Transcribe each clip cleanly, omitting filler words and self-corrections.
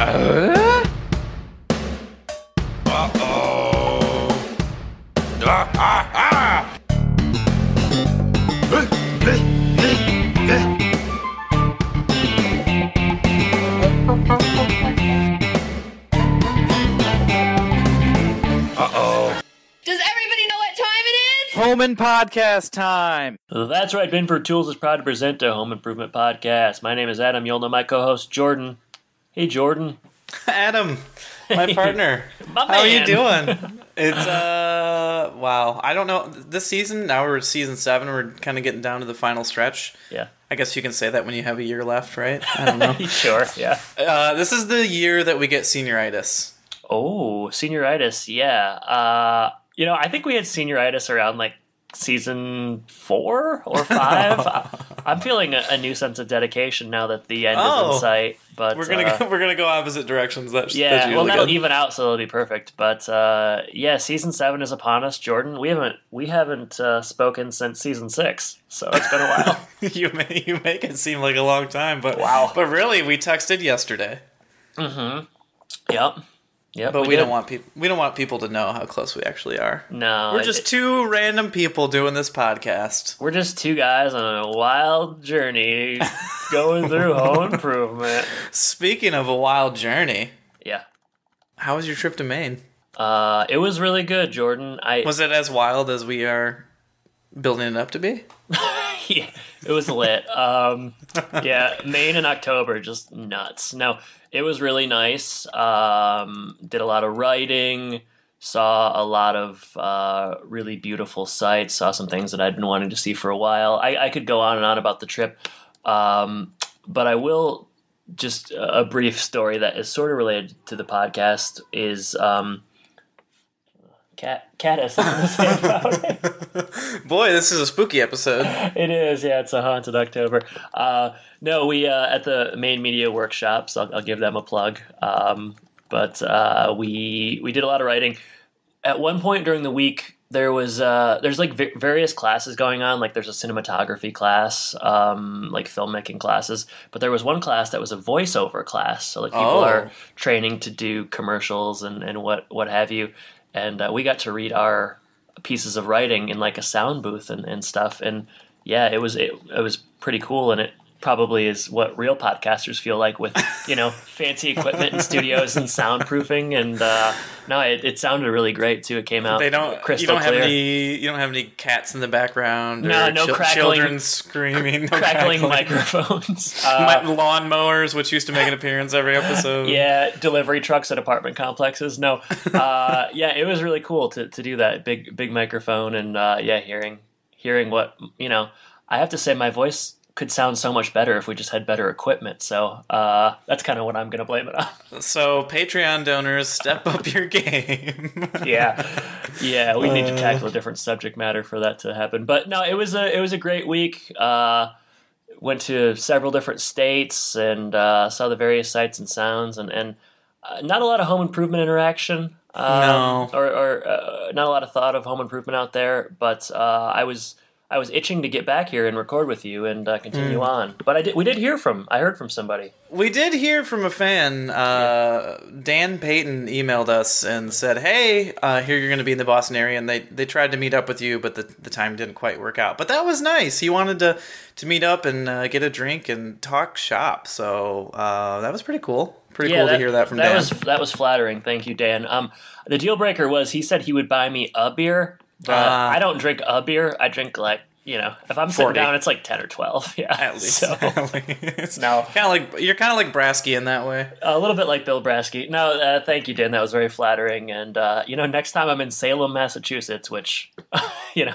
Home and podcast time. That's right. Binford Tools is proud to present a Home Improvement Podcast. My name is Adam. You'll know my co-host, Jordan. Hey, Jordan. Adam, my partner. My How are you man. doing? It's, wow. I don't know. This season, now we're season 7. We're kind of getting down to the final stretch. Yeah. I guess you can say that when you have a year left, right? I don't know. Sure, yeah. This is the year that we get senioritis. Oh, senioritis, yeah. I think we had senioritis around, season 4 or 5. I'm feeling a new sense of dedication now that the end is in sight. But we're gonna go opposite directions. That's that'll good. even out, so it'll be perfect. But season 7 is upon us, Jordan. We haven't spoken since season 6, so it's been a while. You make it seem like a long time, but wow. But really, we texted yesterday. Mm-hmm. Yep. Yep, but we don't want people to know how close we actually are. No. We're just two random people doing this podcast. We're just two guys on a wild journey going through home improvement. Speaking of a wild journey. Yeah. How was your trip to Maine? It was really good, Jordan. Was it as wild as we are building it up to be? Yeah, it was lit. Maine in October, just nuts. No, it was really nice. Did a lot of writing, saw a lot of really beautiful sights, saw some things that I'd been wanting to see for a while. I could go on and on about the trip, but I will just a brief story that is sort of related to the podcast is... Cat has something to say about it. Boy, this is a spooky episode. It is, yeah. It's a haunted October. No, we at the Maine Media Workshops. I'll give them a plug. But we did a lot of writing. At one point during the week, there's various classes going on. Like there's a cinematography class, filmmaking classes. But there was one class that was a voiceover class. So people are training to do commercials and what have you. And we got to read our pieces of writing in a sound booth and stuff. And yeah, it was pretty cool. And it probably is what real podcasters feel like with, fancy equipment and studios and soundproofing. And no, it sounded really great too. It came out crystal clear. You don't have any cats in the background. No, or no crackling, children screaming, no crackling microphones. Lawn mowers, which used to make an appearance every episode. Yeah, delivery trucks at apartment complexes. No, it was really cool to do that big microphone and hearing what I have to say, my voice could sound so much better if we just had better equipment. So that's kind of what I'm going to blame it on. So Patreon donors, step up your game. Yeah, we need to tackle a different subject matter for that to happen. But no, it was a great week. Went to several different states and saw the various sights and sounds, and not a lot of home improvement interaction. No, or not a lot of thought of home improvement out there. But I was itching to get back here and record with you and continue on. But I heard from somebody. We did hear from a fan. Dan Payton emailed us and said, hey, here you're going to be in the Boston area. And they tried to meet up with you, but the time didn't quite work out. But that was nice. He wanted to meet up and get a drink and talk shop. So that was pretty cool. Cool to hear that from Dan. That was flattering. Thank you, Dan. The deal breaker was he said he would buy me a beer. But I don't drink a beer. I drink if I'm sitting 40. down, it's 10 or 12. Yeah, at least. So, no, you're kind of like Brasky in that way. A little bit like Bill Brasky. No, thank you, Dan. That was very flattering. And next time I'm in Salem, Massachusetts, which who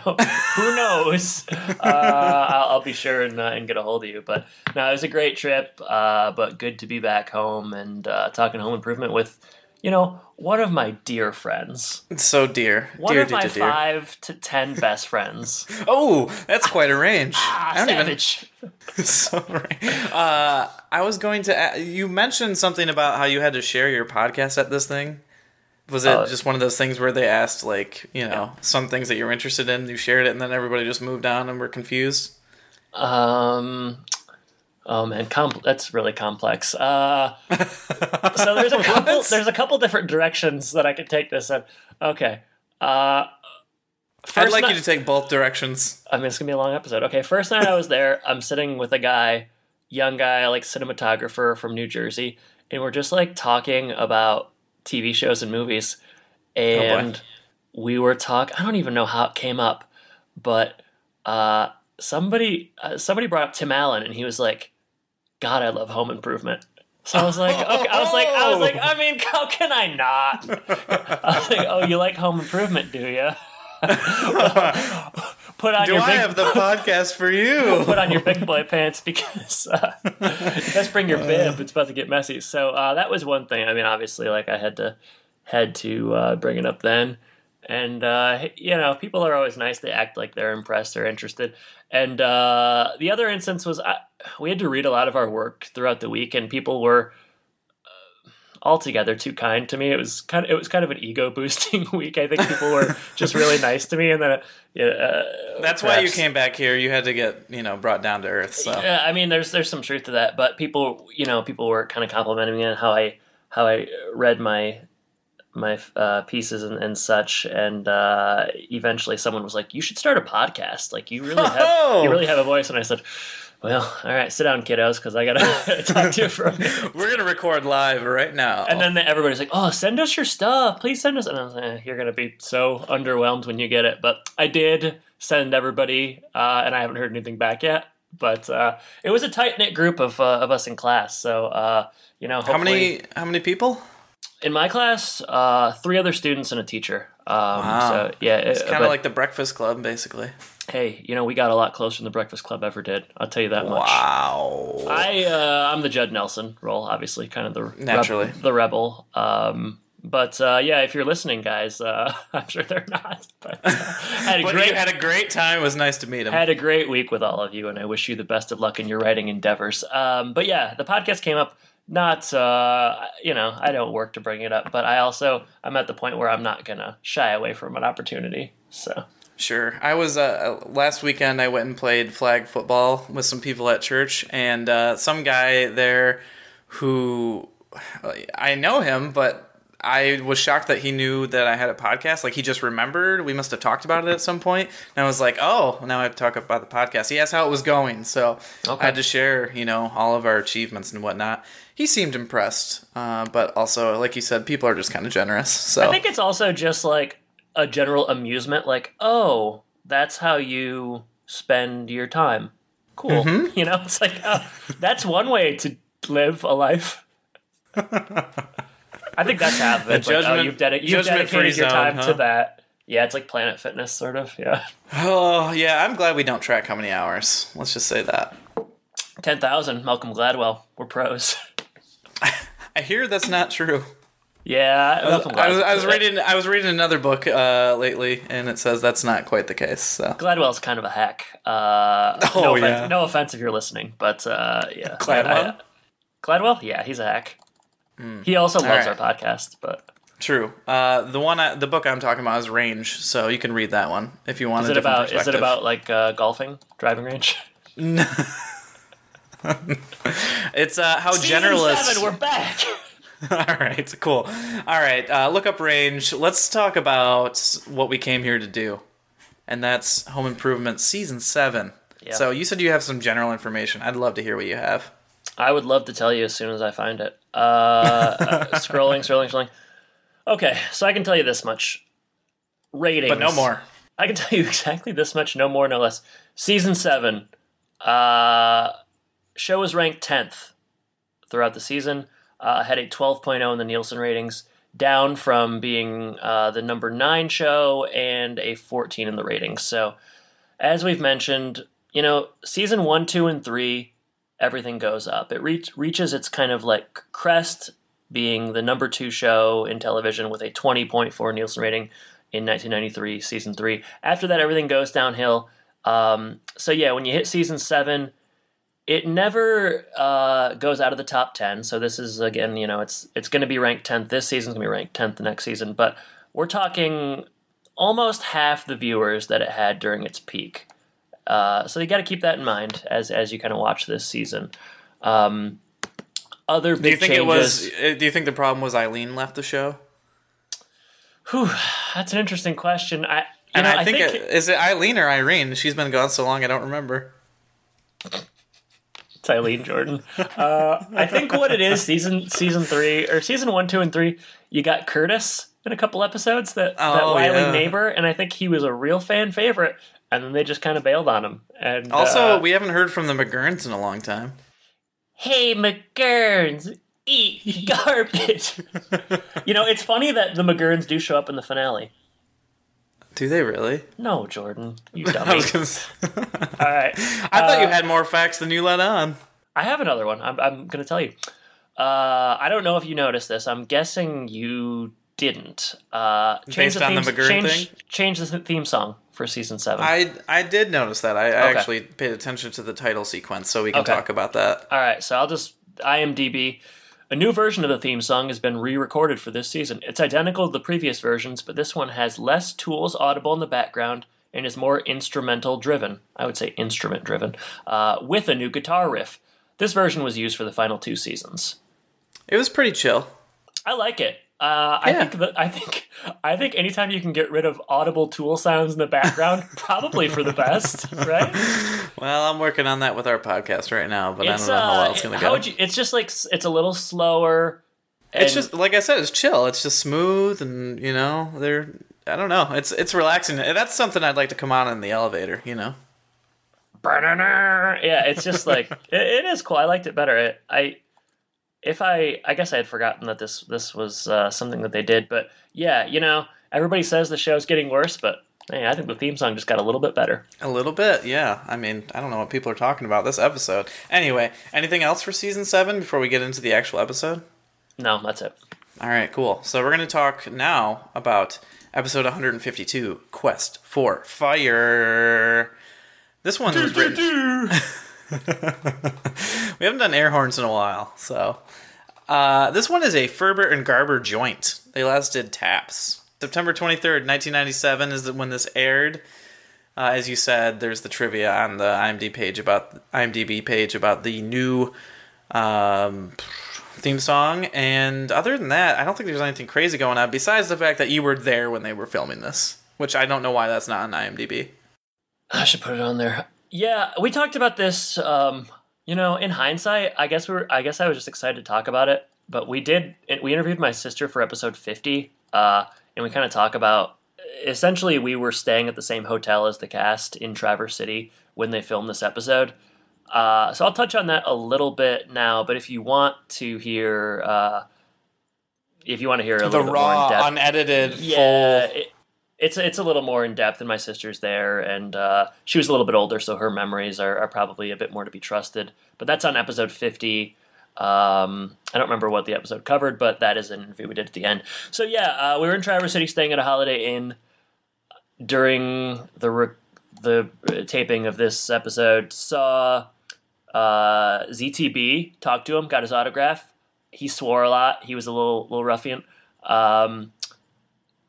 knows? I'll be sure and get a hold of you. But no, it was a great trip. But good to be back home and talking home improvement with. One of my dear friends. So dear. One of my 5 to 10 best friends. Oh, that's quite a range. Savage. Sorry. I was going to... you mentioned something about how you had to share your podcast at this thing. Was it just one of those things where they asked, some things that you're interested in, you shared it, and then everybody just moved on and were confused? Oh man, that's really complex. So there's a couple different directions that I could take this in. Okay. I'd like you to take both directions. I mean, it's gonna be a long episode. Okay, first night I was there, I'm sitting with a young guy, like cinematographer from New Jersey, and we're just like talking about TV shows and movies. And we were talking. I don't even know how it came up, but somebody brought up Tim Allen, and he was like, "God, I love Home Improvement." So I was like, okay. I was like, I mean, how can I not? I was like, oh, you like Home Improvement, do you? Put on I have the podcast for you? Put on your big boy pants because you best bring your bib. It's about to get messy. So that was one thing. I mean, obviously, like I had to bring it up then. And, people are always nice. They act like they're impressed or interested. And the other instance was we had to read a lot of our work throughout the week, and people were altogether too kind to me. It was kind of an ego boosting week. I think people were just really nice to me, and then that's why you came back here. You had to get brought down to earth. So yeah, I mean, there's some truth to that. But people were kind of complimenting me on how I read my pieces and such, and eventually someone was like, "You should start a podcast. Like you really have a voice." And I said, "Well, all right, sit down, kiddos, because I gotta talk to you for a minute." We're gonna record live right now. And then everybody's like, "Oh, send us your stuff, please send us." And I was like, "You're gonna be so underwhelmed when you get it." But I did send everybody, and I haven't heard anything back yet. But it was a tight knit group of us in class. So hopefully, how many people? In my class, 3 other students and a teacher. Wow. So yeah, it's kind of like the Breakfast Club, basically. Hey, we got a lot closer than the Breakfast Club ever did. I'll tell you that much. Wow. I'm the Judd Nelson role, obviously, kind of the rebel. But if you're listening, guys, I'm sure they're not. But you had a great time. It was nice to meet him. Had a great week with all of you, and I wish you the best of luck in your writing endeavors. But yeah, the podcast came up. Not, I don't work to bring it up, but I'm at the point where I'm not going to shy away from an opportunity, so. Sure. I was, last weekend I went and played flag football with some people at church, and some guy there who, I know him, but I was shocked that he knew that I had a podcast. Like, he just remembered. We must have talked about it at some point. And I was like, oh, now I have to talk about the podcast. He asked how it was going, so I had to share, all of our achievements and whatnot. He seemed impressed, but also, like you said, people are just kind of generous. So I think it's also just like a general amusement, like, oh, that's how you spend your time. Cool. Mm-hmm. It's like, oh, that's one way to live a life. I think that's half of it. You've dedicated your time to that. Yeah, it's like Planet Fitness, sort of. Yeah. Oh, yeah. I'm glad we don't track how many hours. Let's just say that. 10,000. Malcolm Gladwell. We're pros. I hear that's not true. Yeah, I was reading another book lately, and it says that's not quite the case. So Gladwell's kind of a hack. No offense if you're listening, but yeah. Gladwell? Yeah, he's a hack. He also loves our podcast, but true. The book I'm talking about is Range, so you can read that one if you want. Is it about like golfing, driving range? No. It's how Season generalist. 7, we're back. All right, cool. All right, look up Range. Let's talk about what we came here to do, and that's Home Improvement Season 7. Yeah. So you said you have some general information. I'd love to hear what you have. I would love to tell you as soon as I find it. Scrolling. Okay, so I can tell you this much. Ratings. But no more. I can tell you exactly this much, no more, no less. Season 7. Show was ranked 10th throughout the season. Had a 12.0 in the Nielsen ratings, down from being the number 9 show and a 14 in the ratings. So, as we've mentioned, season 1, 2, and 3, everything goes up. It reaches its kind of like crest, being the number 2 show in television with a 20.4 Nielsen rating in 1993, season 3. After that, everything goes downhill. So yeah, when you hit season 7, it never goes out of the top 10. So this is, again, it's going to be ranked 10th. This season's going to be ranked 10th the next season. But we're talking almost half the viewers that it had during its peak. So you got to keep that in mind as you kind of watch this season. Other big changes. Do you think the problem was Eileen left the show? Whew, that's an interesting question. I think is it Eileen or Irene? She's been gone so long, I don't remember. It's Eileen Jordan. I think what it is, season 3 or season 1, 2, and 3, you got Curtis in a couple episodes, that wily neighbor, and I think he was a real fan favorite, and then they just kind of bailed on him. And also, we haven't heard from the McGurns in a long time. Hey, McGurns, eat garbage. It's funny that the McGurns do show up in the finale. Do they really? No, Jordan, you dummy. All right. I thought you had more facts than you let on. I have another one. I'm going to tell you. I don't know if you noticed this. I'm guessing you didn't. Based on the McGurn thing? Change the theme song for season 7. I did notice that. I actually paid attention to the title sequence, so we can talk about that. All right, so I'll just IMDb. A new version of the theme song has been re-recorded for this season. It's identical to the previous versions, but this one has less tools audible in the background and is more instrumental-driven. I would say instrument-driven, with a new guitar riff. This version was used for the final 2 seasons. It was pretty chill. I like it. I think anytime you can get rid of audible tool sounds in the background, probably for the best, right? Well, I'm working on that with our podcast right now, but I don't know how well it's going to go. It's just like, it's a little slower. It's just, like I said, it's chill. It's just smooth, and I don't know. It's relaxing. That's something I'd like to come on in the elevator. Yeah, it's just like it is cool. I liked it better. I guess I had forgotten that this was something that they did, but yeah, everybody says the show's getting worse, but hey, I think the theme song just got a little bit better. A little bit, yeah. I mean, I don't know what people are talking about this episode. Anyway, anything else for season 7 before we get into the actual episode? No, that's it. All right, cool. So we're going to talk now about episode 152, Quest for Fire. This one was written... We haven't done air horns in a while, so... this one is a Ferber and Garber joint. They last did Taps. September 23rd, 1997 is when this aired. As you said, there's the trivia on the IMDb page about the new theme song. And other than that, I don't think there's anything crazy going on, besides the fact that you were there when they were filming this, which I don't know why that's not on IMDb. I should put it on there. Yeah, we talked about this... in hindsight, I guess I was just excited to talk about it. But we interviewed my sister for episode 50, and we kind of talk about, essentially we were staying at the same hotel as the cast in Traverse City when they filmed this episode. So I'll touch on that a little bit now, but if you want to hear a little bit more in depth, unedited, full... It's a little more in depth, and my sister's there, and she was a little bit older, so her memories are probably a bit more to be trusted. But that's on episode 50. I don't remember what the episode covered, but that is an interview we did at the end. So yeah, we were in Traverse City staying at a Holiday Inn during the taping of this episode. Saw ZTB, talked to him, got his autograph. He swore a lot. He was a little ruffian.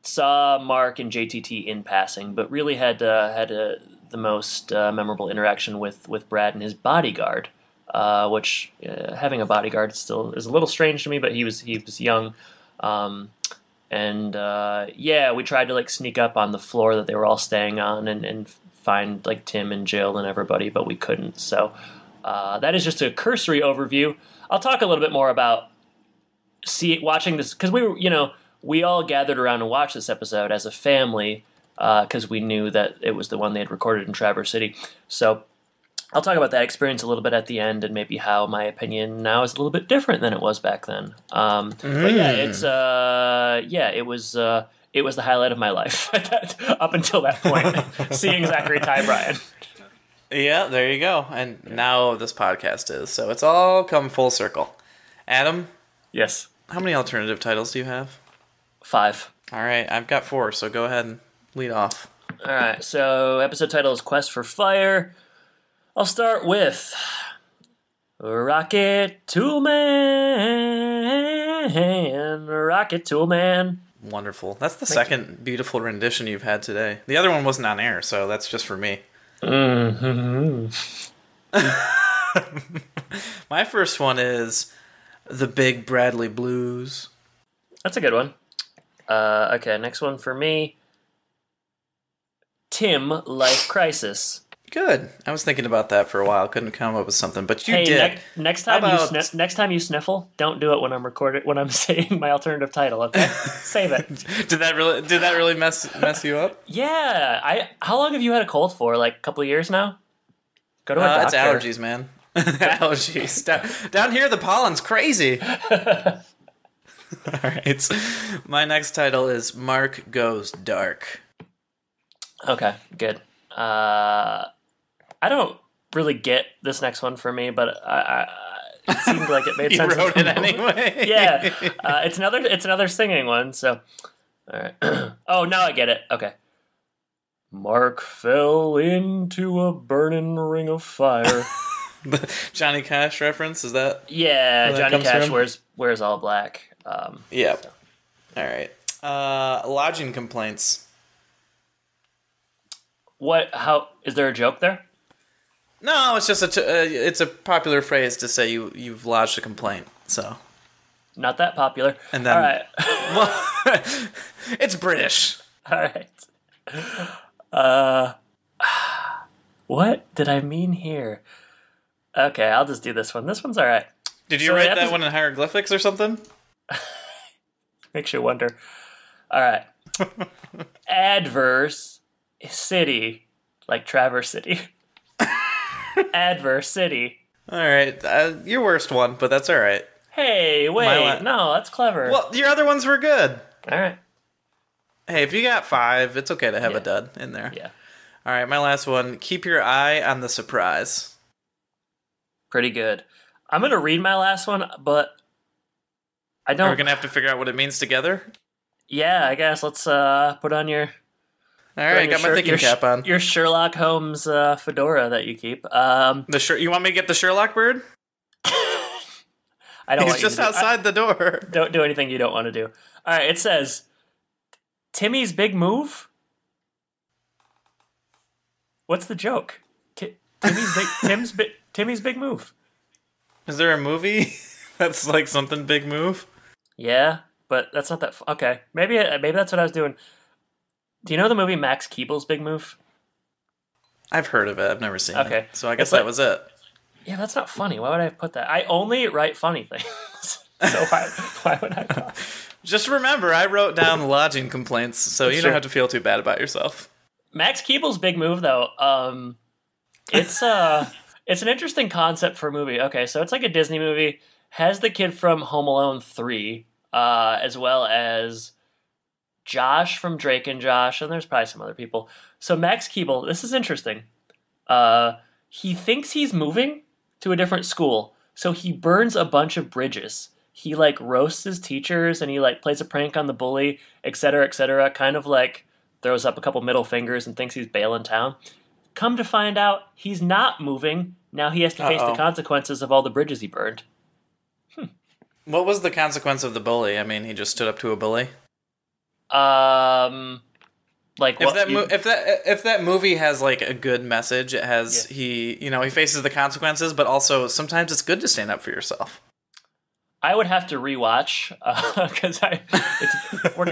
Saw Mark and JTT in passing, but really had the most memorable interaction with Brad and his bodyguard, which having a bodyguard still is a little strange to me, but he was young, and we tried to sneak up on the floor that they were all staying on and find Tim and Jill and everybody, but we couldn't. So that is just a cursory overview. I'll talk a little bit more about watching this, because we all gathered around and watched this episode as a family because we knew that it was the one they had recorded in Traverse City. So I'll talk about that experience a little bit at the end, and maybe how my opinion now is a little bit different than it was back then. But yeah, it was the highlight of my life up until that point, seeing Zachary Ty Bryan. Yeah, there you go. And now this podcast is. So it's all come full circle. Adam? Yes. How many alternative titles do you have? 5. All right, I've got 4, so go ahead and lead off. All right, so episode title is Quest for Fire. I'll start with Rocket Tool Man. Rocket Tool Man. Wonderful. That's the second beautiful rendition you've had today. The other one wasn't on air, so that's just for me. Mm-hmm. My first one is The Big Bradley Blues. That's a good one. Okay, next one for me. Tim, Life Crisis. Good. I was thinking about that for a while. Couldn't come up with something, but you Hey, did. Next time you sniffle, don't do it when I'm saying my alternative title. Okay, save it. Did that really mess you up? Yeah. How long have you had a cold for? Like a couple of years now? Go to a doctor. It's allergies, man. Allergies. Down here, the pollen's crazy. All right. My next title is Mark Goes Dark. Okay, good. I don't really get this next one for me, but it seemed like it made sense. You wrote it anyway. Yeah, it's another singing one. So, all right. Oh, now I get it. Okay. Mark fell into a burning ring of fire. The Johnny Cash reference, is that? Yeah, that Johnny Cash from? wears all black. Yeah. So. All right. Lodging complaints. What? How is there a joke there? No, it's just it's a popular phrase to say you've lodged a complaint. So Not that popular. And then, all right. well, it's British. All right. What did I mean here? Okay, I'll just do this one. This one's all right. Did you write that one in hieroglyphics or something? Makes you wonder. All right. Adverse city, like Traverse City. Adverse city. All right, your worst one, but that's all right. Hey, wait, no, that's clever. Well, your other ones were good. All right. Hey, if you got 5, it's okay to have a dud in there. Yeah. All right, my last one. Keep your eye on the surprise. Pretty good. I'm going to read my last one, but I don't... We're going to have to figure out what it means together? Yeah, I guess. Let's put on your... All right, got my thinking cap on. Your Sherlock Holmes fedora that you keep. You want me to get the Sherlock bird? I don't. He's just outside the door. Don't do anything you don't want to do. All right, it says, Timmy's big move. What's the joke? Timmy's big move. Is there a movie that's like something big move? Yeah, but that's not that. Okay, maybe that's what I was doing. Do you know the movie Max Keeble's Big Move? I've heard of it. I've never seen it. Okay. So I guess that was it. Yeah, that's not funny. Why would I put that? I only write funny things. So why would I talk? Just remember, I wrote down the lodging complaints, so you don't have to feel too bad about yourself. Max Keeble's Big Move, though, it's an interesting concept for a movie. Okay, so it's like a Disney movie. Has the kid from Home Alone 3, as well as Josh from Drake and Josh, and there's probably some other people. So Max Keeble, this is interesting. He thinks he's moving to a different school, so he burns a bunch of bridges. He like roasts his teachers, and he like plays a prank on the bully, etc., etc. Kind of like throws up a couple middle fingers and thinks he's bailing town. Come to find out, he's not moving. Now he has to face the consequences of all the bridges he burned. What was the consequence of the bully? I mean, he just stood up to a bully. Like if that movie has like a good message, it has he faces the consequences, but also sometimes it's good to stand up for yourself. I would have to rewatch because we're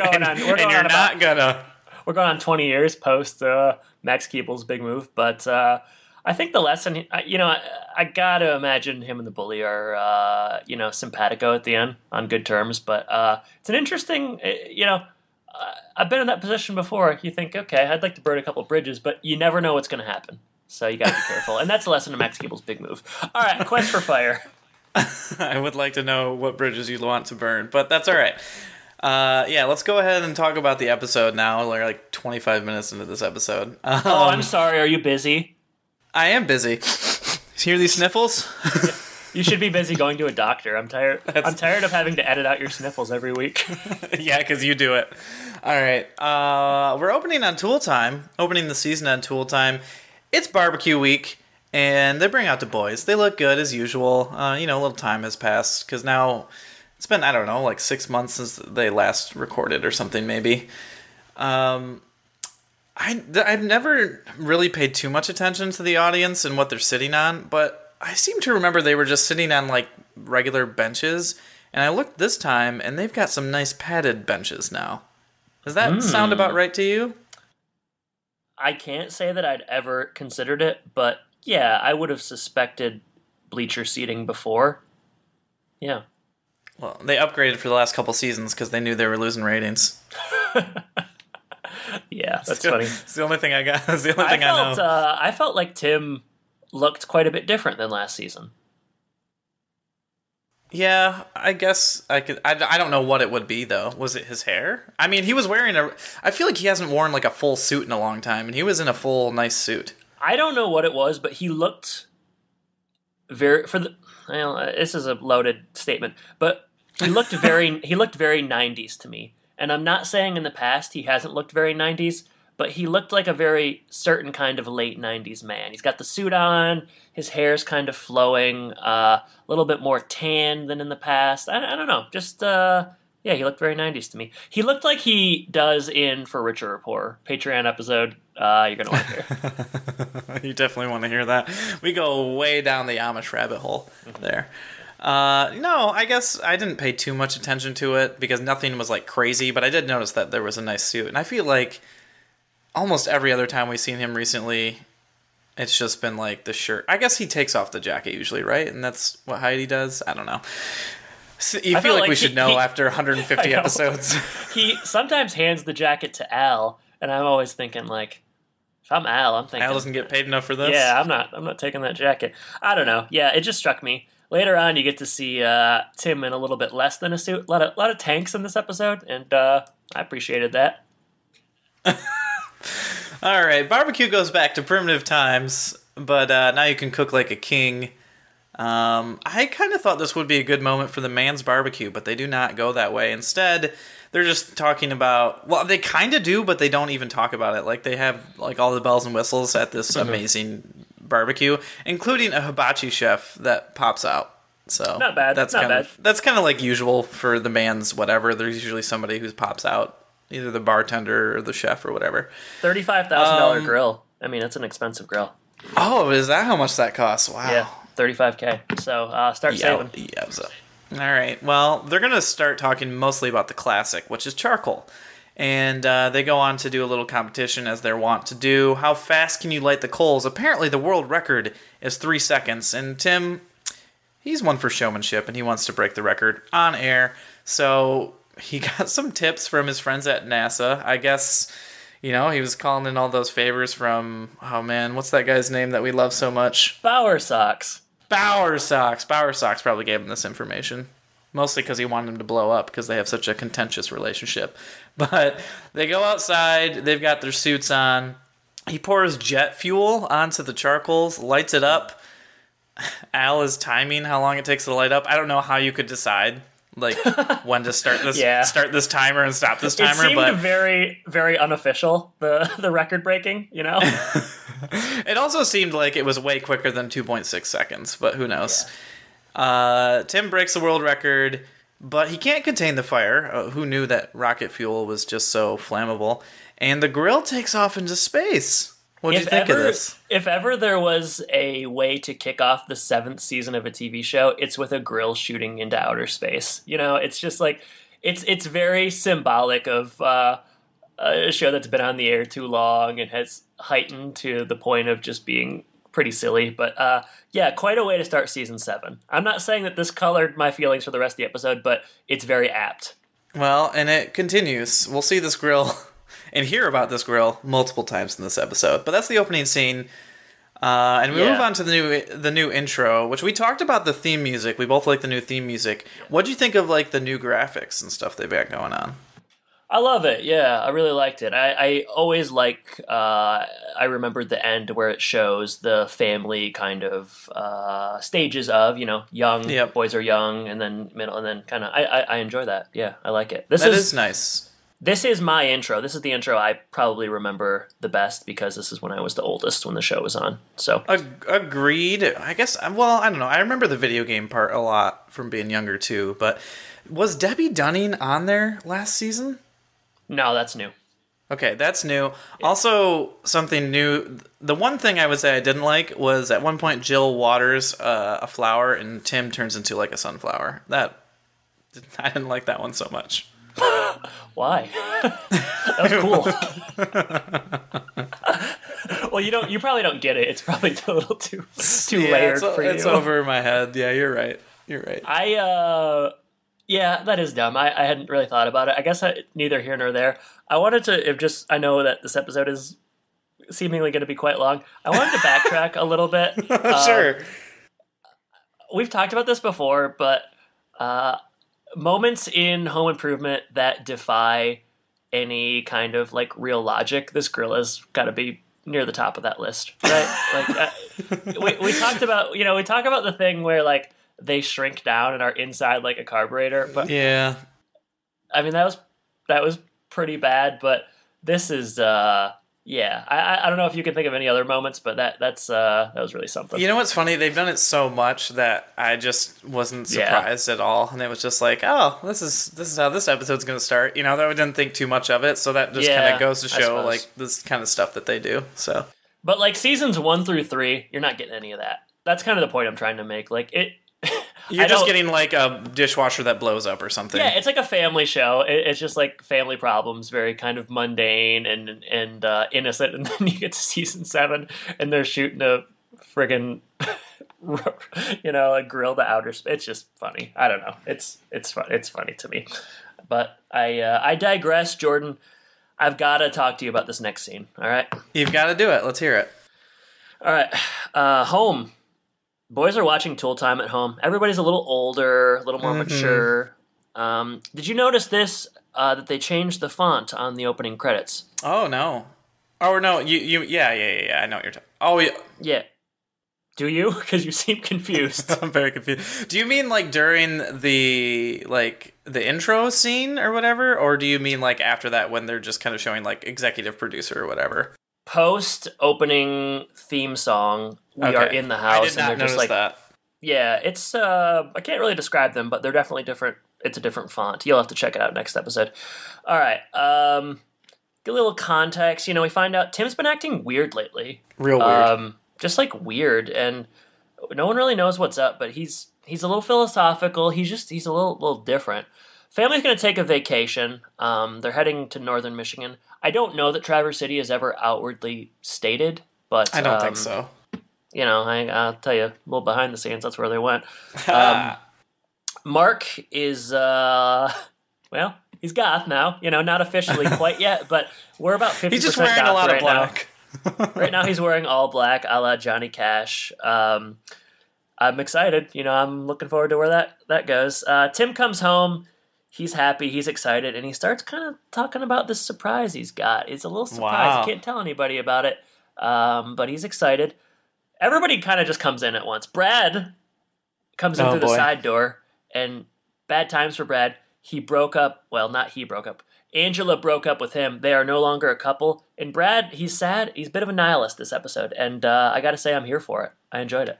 going on 20 years post Max Keeble's Big Move, but I think the lesson, I gotta imagine him and the bully are simpatico at the end on good terms, but it's an interesting, I've been in that position before. You think, okay, I'd like to burn a couple bridges, but you never know what's going to happen. So you got to be careful. And that's the lesson of Max Keeble's Big Move. All right, Quest for Fire. I would like to know what bridges you'd want to burn, but that's all right. Let's go ahead and talk about the episode now. We're like 25 minutes into this episode. I'm sorry. Are you busy? I am busy. Hear these sniffles? You should be busy going to a doctor. I'm tired. I'm tired of having to edit out your sniffles every week. Yeah, because you do it. All right. We're opening on Tool Time. Opening the season on Tool Time. It's barbecue week, and they bring out the boys. They look good as usual. A little time has passed because now it's been, I don't know, like 6 months since they last recorded or something maybe. I've never really paid too much attention to the audience and what they're sitting on, but I seem to remember they were just sitting on like regular benches, and I looked this time, and they've got some nice padded benches now. Does that sound about right to you? I can't say that I'd ever considered it, but yeah, I would have suspected bleacher seating before. Yeah. Well, they upgraded for the last couple seasons because they knew they were losing ratings. Yeah, that's funny. It's the only thing I got. It's the only thing I know. I felt like Tim looked quite a bit different than last season. Yeah, I guess I could. I don't know what it would be though. Was it his hair? I mean, he was wearing a. I feel like he hasn't worn like a full suit in a long time, and he was in a full nice suit. I don't know what it was, but he looked very this is a loaded statement, but he looked very 90s to me. And I'm not saying in the past he hasn't looked very 90s, but he looked like a very certain kind of late 90s man. He's got the suit on, his hair's kind of flowing, a little bit more tan than in the past. I don't know, just, yeah, he looked very 90s to me. He looked like he does in For Richer or Poorer, Patreon episode. You're going to want to hear. You definitely want to hear that. We go way down the Amish rabbit hole there. No, I guess I didn't pay too much attention to it because nothing was like crazy, but I did notice that there was a nice suit. And I feel like almost every other time we've seen him recently, it's just been like the shirt. I guess he takes off the jacket usually, right? And that's what Heidi does? I don't know. So you feel like we should know after 150 episodes. He sometimes hands the jacket to Al, and I'm always thinking like, if I'm Al, I'm thinking Al doesn't get paid enough for this? Yeah, I'm not taking that jacket. I don't know. Yeah, it just struck me. Later on, you get to see Tim in a little bit less than a suit. A lot of tanks in this episode, and I appreciated that. All right, barbecue goes back to primitive times, but now you can cook like a king. I kind of thought this would be a good moment for the man's barbecue, but they do not go that way. Instead, they're just talking about, well, they kind of do, but they don't even talk about it. Like, they have like all the bells and whistles at this amazing barbecue, including a hibachi chef that pops out. So not bad. That's kind of like usual for the man's whatever. There's usually somebody who pops out, either the bartender or the chef or whatever. $35,000 grill. I mean, it's an expensive grill. Oh, is that how much that costs? Wow. Yeah, $35K. So start saving. Yowza. All right. Well, they're going to start talking mostly about the classic, which is charcoal. And they go on to do a little competition, as they're wont to do. How fast can you light the coals? Apparently, the world record is 3 seconds. And Tim, he's one for showmanship, and he wants to break the record on air. So he got some tips from his friends at NASA. I guess, he was calling in all those favors from, oh man, what's that guy's name that we love so much? Bower Socks. Bower Socks probably gave him this information. Mostly because he wanted him to blow up because they have such a contentious relationship. But they go outside. They've got their suits on. He pours jet fuel onto the charcoals, lights it up. Al is timing how long it takes to light up. I don't know how you could decide like when to start this timer and stop this timer. It seemed very, very unofficial, the record breaking, It also seemed like it was way quicker than 2.6 seconds, but who knows? Yeah. Tim breaks the world record, but he can't contain the fire. Who knew that rocket fuel was just so flammable? And the grill takes off into space. What do you think of this? If ever there was a way to kick off the 7th season of a TV show, it's with a grill shooting into outer space. It's just like, it's very symbolic of a show that's been on the air too long and has heightened to the point of just being pretty silly. But yeah, quite a way to start season 7. I'm not saying that this colored my feelings for the rest of the episode, but it's very apt. Well, and it continues. We'll see this grill and hear about this grill multiple times in this episode. But that's the opening scene. And we move on to the new intro, which we talked about the theme music. We both like the new theme music. What do you think of like the new graphics and stuff they've got going on? I love it. Yeah, I really liked it. I always like, I remembered the end where it shows the family kind of stages of, young, boys are young, and then middle, and then kind of, I enjoy that. Yeah, I like it. That is nice. This is my intro. This is the intro I probably remember the best because this is when I was the oldest when the show was on. So agreed. I guess, well, I don't know. I remember the video game part a lot from being younger too, but was Debbie Dunning on there last season? No, that's new. Okay, that's new. Also, something new. The one thing I would say I didn't like was at one point Jill waters a flower and Tim turns into like a sunflower. I didn't like that one so much. Why? That was cool. Well, you probably don't get it. It's probably a little too layered for you. It's over my head. Yeah, you're right. You're right. Yeah, that is dumb. I hadn't really thought about it. I guess neither here nor there. I wanted to, I know that this episode is seemingly going to be quite long. I wanted to backtrack a little bit. Sure. We've talked about this before, but moments in Home Improvement that defy any kind of like real logic, this girl has got to be near the top of that list, right? Like we talked about, we talk about the thing where like they shrink down and are inside like a carburetor, but yeah, I mean that was pretty bad, but this is yeah. I don't know if you can think of any other moments, but that was really something. You know what's funny? They've done it so much that I just wasn't surprised at all, and it was just like, oh, this is how this episode's going to start. That we didn't think too much of it, so that just kind of goes to show like this kind of stuff that they do. So, but like seasons 1 through 3, you're not getting any of that. That's kind of the point I'm trying to make. Like it. You're just getting like a dishwasher that blows up or something. Yeah, it's like a family show. It's just like family problems, very kind of mundane and innocent. And then you get to season 7, and they're shooting a friggin' a grill to outer space. It's just funny. I don't know. It's fun. It's funny to me. But I digress, Jordan. I've got to talk to you about this next scene. All right, you've got to do it. Let's hear it. All right, home. Boys are watching Tool Time at home. Everybody's a little older, a little more mature. Did you notice this, that they changed the font on the opening credits? Oh, no. Oh, no. Yeah. I know what you're talking. Oh, yeah. Yeah. Do you? Because you seem confused. I'm very confused. Do you mean like during the intro scene or whatever? Or do you mean like after that when they're just kind of showing like executive producer or whatever? Post-opening theme song, we are in the house. I did not notice just that. Yeah, it's, I can't really describe them, but they're definitely different. It's a different font. You'll have to check it out next episode. All right, get a little context. We find out Tim's been acting weird lately. Real weird. Just like weird, and no one really knows what's up, but he's a little philosophical. He's a little different. Family's going to take a vacation. They're heading to northern Michigan. I don't know that Traverse City is ever outwardly stated, but I don't think so. I'll tell you a little behind the scenes. That's where they went. Mark is, he's goth now. Not officially quite yet, but we're about 50% he's just wearing a lot of black. Right now he's wearing all black, a la Johnny Cash. I'm excited. I'm looking forward to where that goes. Tim comes home. He's happy, he's excited, and he starts kind of talking about this surprise he's got. It's a little surprise. Wow. He can't tell anybody about it, but he's excited. Everybody kind of just comes in at once. Brad comes in through the side door, and bad times for Brad. He broke up. Well, not he broke up. Angela broke up with him. They are no longer a couple. And Brad, he's sad. He's a bit of a nihilist this episode, and I got to say I'm here for it. I enjoyed it.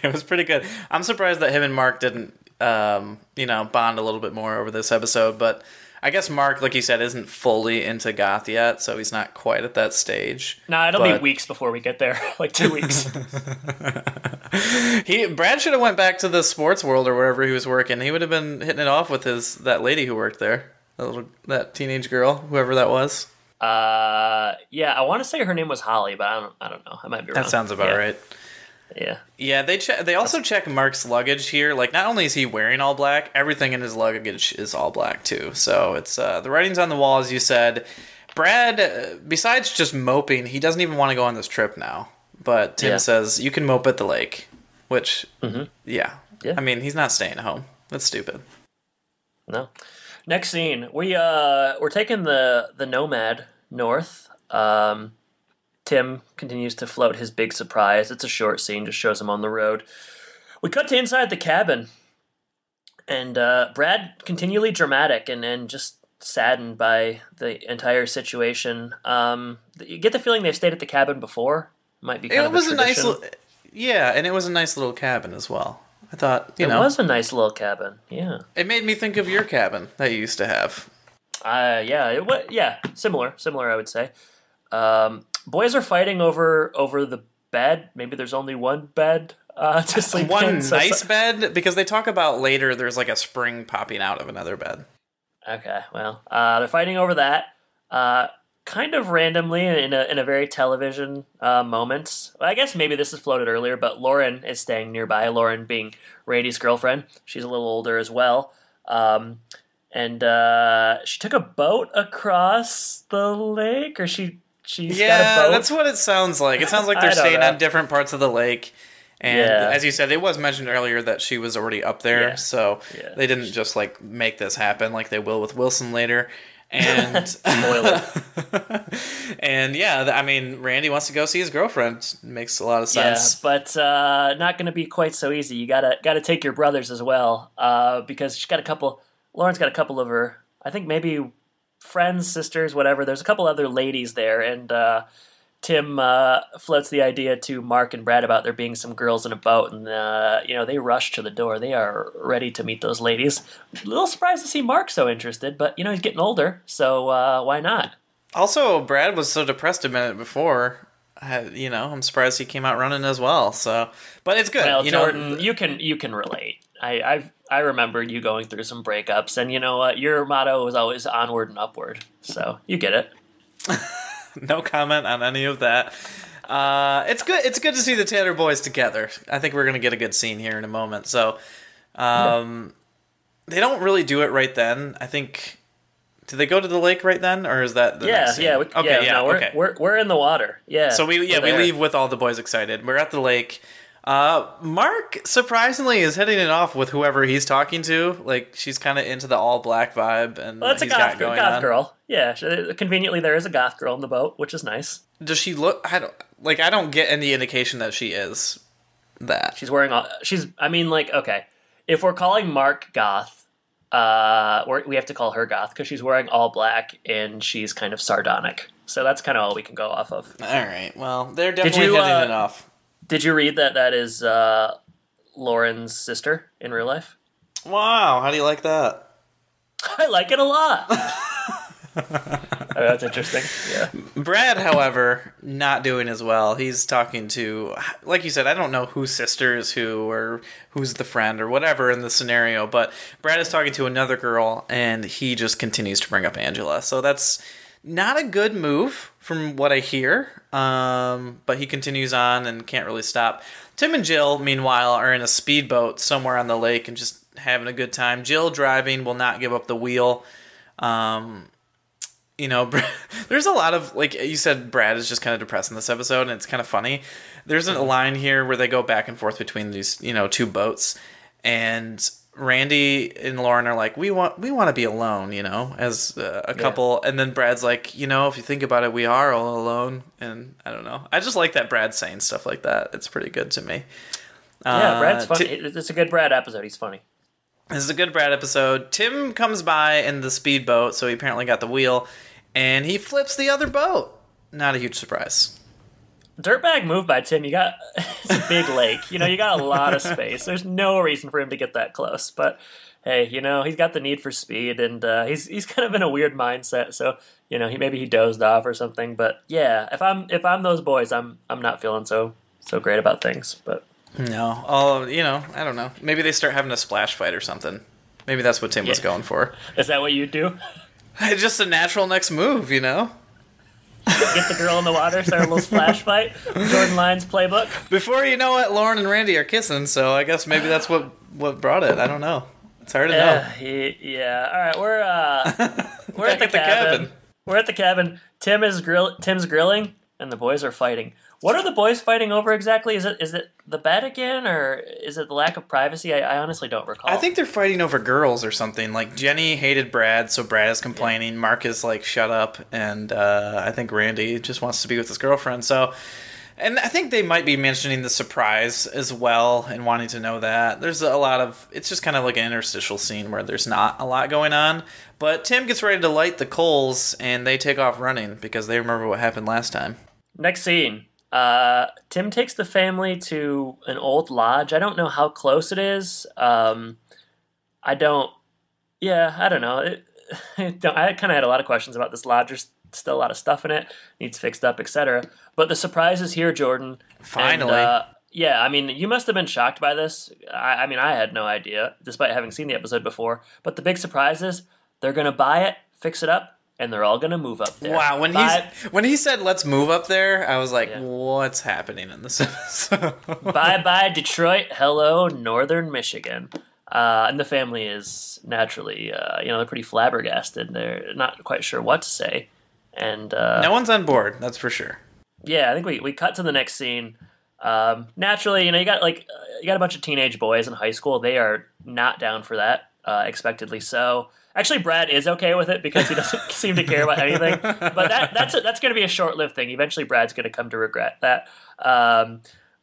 It was pretty good. I'm surprised that him and Mark didn't bond a little bit more over this episode, but I guess Mark, like you said, isn't fully into goth yet, so he's not quite at that stage. Nah, it'll be weeks before we get there, like 2 weeks. Brad should have went back to the sports world or wherever he was working. He would have been hitting it off with that lady who worked there, that teenage girl, whoever that was. Yeah, I want to say her name was Holly, but I don't know. I might be wrong. That sounds about right. Yeah. Yeah, they also check Mark's luggage here. Like, not only is he wearing all black, everything in his luggage is all black, too. So, it's the writing's on the wall, as you said. Brad, besides just moping, he doesn't even want to go on this trip now. But Tim says, you can mope at the lake. Which, yeah. I mean, he's not staying at home. That's stupid. No. Next scene. We're taking the Nomad north. Tim continues to float his big surprise. It's a short scene, just shows him on the road. We cut to inside the cabin, and Brad continually dramatic and just saddened by the entire situation. You get the feeling they've stayed at the cabin before. Might be kind of a tradition. And it was a nice little cabin as well. I thought, it was a nice little cabin. Yeah, it made me think of your cabin that you used to have. Similar, I would say. Boys are fighting over the bed. Maybe there's only one bed to sleep One in. nice bed, because they talk about later there's like a spring popping out of another bed. Okay, well, they're fighting over that. Kind of randomly in a very television moment. Well, I guess maybe this is floated earlier, but Lauren is staying nearby. Lauren being Randy's girlfriend. She's a little older as well. And she took a boat across the lake, or she's got a boat. That's what it sounds like. It sounds like they're staying on different parts of the lake. And as you said, it was mentioned earlier that she was already up there, so they didn't just like make this happen like they will with Wilson later. And spoiler. And I mean, Randy wants to go see his girlfriend. It makes a lot of sense. Yeah, but not going to be quite so easy. You gotta take your brothers as well, because she's got a couple. Lauren's got a couple of her, I think maybe friends, sisters, whatever. There's a couple other ladies there, and Tim floats the idea to Mark and Brad about there being some girls in a boat, and they rush to the door. They are ready to meet those ladies. A little surprised to see Mark so interested, but he's getting older, so why not? Also, Brad was so depressed a minute before. I'm surprised he came out running as well. So, but it's good. Well, Jordan, you can relate. I remember you going through some breakups, and you know what? Your motto was always onward and upward. So you get it. No comment on any of that. It's good. It's good to see the Taylor boys together. I think we're gonna get a good scene here in a moment. So, they don't really do it right then. I think. Did they go to the lake right then, or is that the next scene? We're in the water. Yeah. So we leave with all the boys excited. We're at the lake. Mark surprisingly is hitting it off with whoever he's talking to. Like, she's kind of into the all black vibe, and that's a goth girl. Yeah, conveniently there is a goth girl in the boat, which is nice. Does she look? I don't get any indication that she is that. She's wearing all. Okay. If we're calling Mark goth, we have to call her goth because she's wearing all black and she's kind of sardonic. So that's kind of all we can go off of. All right. Well, they're definitely hitting it off. Did you read that is Lauren's sister in real life? Wow, how do you like that? I like it a lot. That's interesting. Yeah. Brad, however, not doing as well. He's talking to, like you said, I don't know whose sister is who or who's the friend or whatever in the scenario, but Brad is talking to another girl, and he just continues to bring up Angela. So that's not a good move from what I hear, but he continues on and can't really stop. Tim and Jill, meanwhile, are in a speedboat somewhere on the lake and just having a good time. Jill driving, will not give up the wheel. There's a lot of, like you said, Brad is just kind of depressed in this episode, and it's kind of funny. There's a line here where they go back and forth between these, two boats, and Randy and Lauren are like, we want to be alone, as a couple. And then Brad's like, if you think about it, we are all alone. And I don't know. I just like that Brad's saying stuff like that. It's pretty good to me. Yeah, Brad's funny. It's a good Brad episode. He's funny. This is a good Brad episode. Tim comes by in the speedboat, so he apparently got the wheel, and he flips the other boat. Not a huge surprise. Dirtbag move by Tim. It's a big lake. You got a lot of space. There's no reason for him to get that close. But hey, he's got the need for speed, and he's kind of in a weird mindset. So maybe he dozed off or something. But yeah, if I'm those boys, I'm not feeling so great about things. But no, I don't know. Maybe they start having a splash fight or something. Maybe that's what Tim was going for. Is that what you do? Just a natural next move, Get the girl in the water, start a little splash fight. Jordan Lyons playbook. Before you know it, Lauren and Randy are kissing, so I guess maybe that's what brought it. I don't know. It's hard to know. Yeah. All right, we're at the cabin. We're at the cabin. Tim's grilling, and the boys are fighting. What are the boys fighting over exactly? Is it the bed again, or is it the lack of privacy? I honestly don't recall. I think they're fighting over girls or something. Like, Jenny hated Brad, so Brad is complaining. Yeah. Mark is like, shut up. And I think Randy just wants to be with his girlfriend. So, and I think they might be mentioning the surprise as well and wanting to know that. There's a lot of, it's just kind of like an interstitial scene where there's not a lot going on. But Tim gets ready to light the coals, and they take off running because they remember what happened last time. Next scene. Tim takes the family to an old lodge. I don't know how close it is. I don't know. I kind of had a lot of questions about this lodge. There's still a lot of stuff in it, needs fixed up, etc. But the surprise is here, Jordan. Finally. And, yeah, I mean, you must have been shocked by this. I mean, I had no idea, despite having seen the episode before. But the big surprise is they're going to buy it, fix it up, and they're all going to move up there. Wow, when he said let's move up there, I was like, what's happening in this episode? Bye-bye, Detroit. Hello, Northern Michigan. And the family is naturally, they're pretty flabbergasted. They're not quite sure what to say. And no one's on board, that's for sure. Yeah, I think we cut to the next scene. Naturally, you got a bunch of teenage boys in high school. They are not down for that, expectedly so. Actually, Brad is okay with it because he doesn't seem to care about anything. But that's going to be a short-lived thing. Eventually, Brad's going to come to regret that.